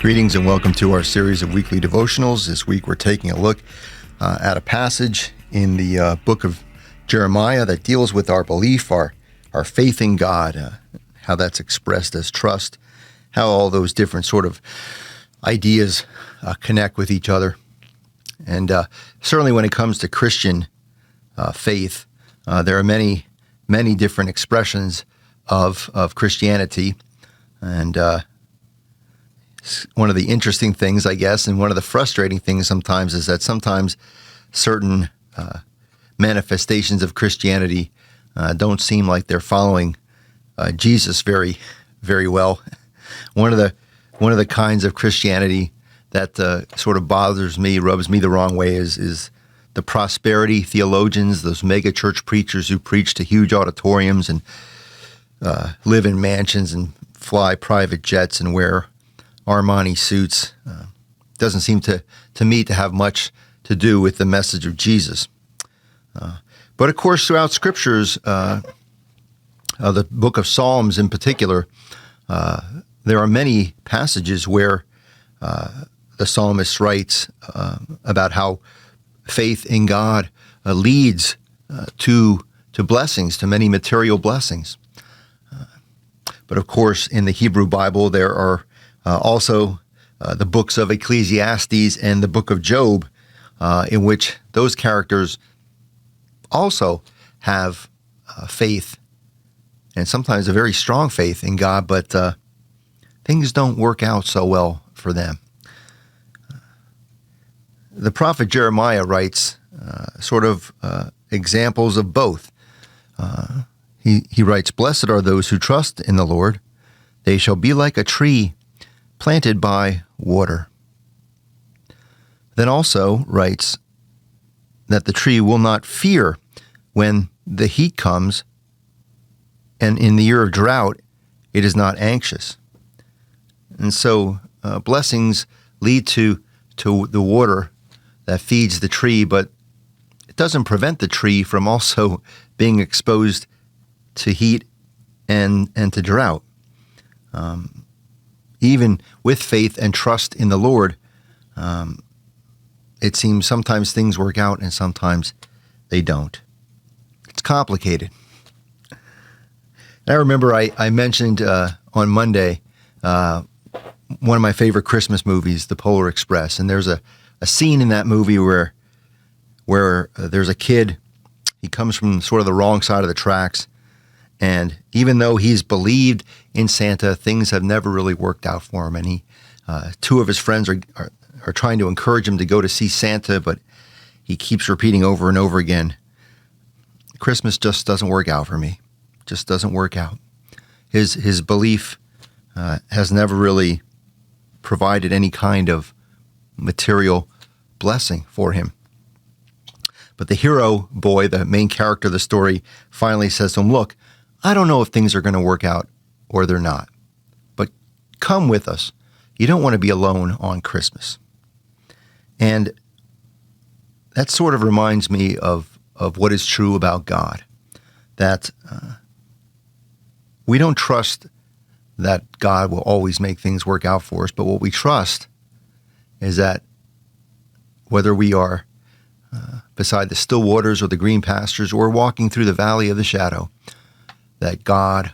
Greetings and welcome to our series of weekly devotionals. This week we're taking a look at a passage in the book of Jeremiah that deals with our belief, our faith in God, how that's expressed as trust, how all those different sort of ideas connect with each other. And certainly when it comes to Christian faith, there are many different expressions of Christianity. And one of the interesting things, I guess, and one of the frustrating things sometimes is that sometimes certain manifestations of Christianity don't seem like they're following Jesus very, very well. One of the kinds of Christianity that sort of bothers me, rubs me the wrong way, is the prosperity theologians, those mega church preachers who preach to huge auditoriums and live in mansions and fly private jets and wear Armani suits. Doesn't seem to me to have much to do with the message of Jesus. But of course, throughout scriptures, the book of Psalms in particular, there are many passages where the psalmist writes about how faith in God leads to blessings, to many material blessings. But of course, in the Hebrew Bible, there are also the books of Ecclesiastes and the book of Job, in which those characters also have faith, and sometimes a very strong faith in God, but things don't work out so well for them. The prophet Jeremiah writes sort of examples of both. He writes, "Blessed are those who trust in the Lord. They shall be like a tree planted by water." Then also writes that the tree will not fear when the heat comes, and in the year of drought, it is not anxious. And so blessings lead to the water that feeds the tree, but it doesn't prevent the tree from also being exposed to heat and to drought. Even with faith and trust in the Lord, it seems sometimes things work out and sometimes they don't. It's complicated. I remember I mentioned on Monday one of my favorite Christmas movies, The Polar Express, and there's a scene in that movie where there's a kid. He comes from sort of the wrong side of the tracks, and even though he's believed in Santa, things have never really worked out for him. And two of his friends are trying to encourage him to go to see Santa, but he keeps repeating over and over again, "Christmas just doesn't work out for me. Just doesn't work out." His belief has never really provided any kind of material blessing for him. But the hero boy, the main character of the story, finally says to him, "Look, I don't know if things are going to work out or they're not, but come with us. You don't want to be alone on Christmas." And that sort of reminds me of what is true about God, that we don't trust that God will always make things work out for us, but what we trust is that whether we are beside the still waters or the green pastures or walking through the valley of the shadow, that God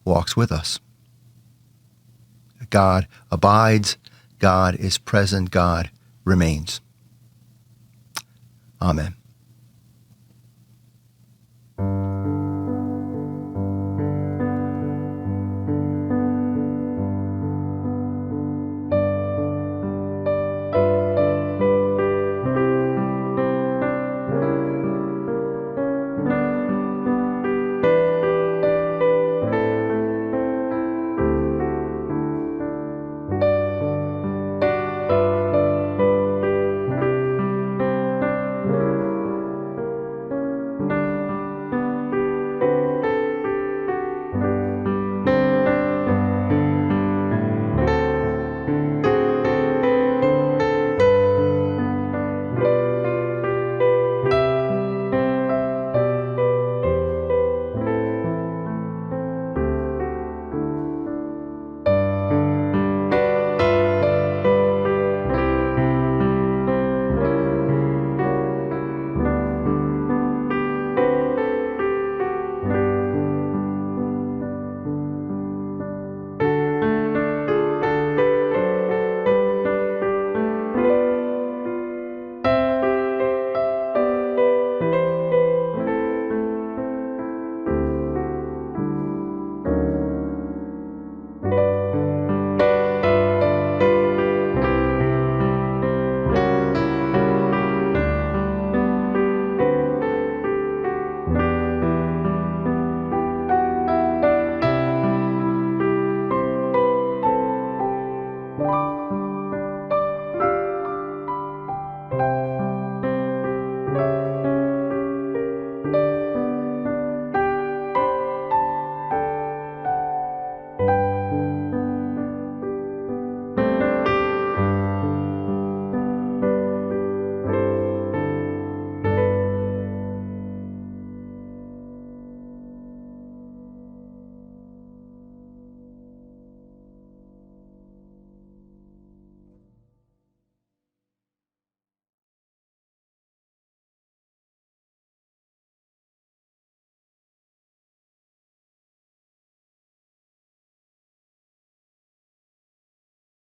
walks with us. God abides, God is present, God remains. Amen.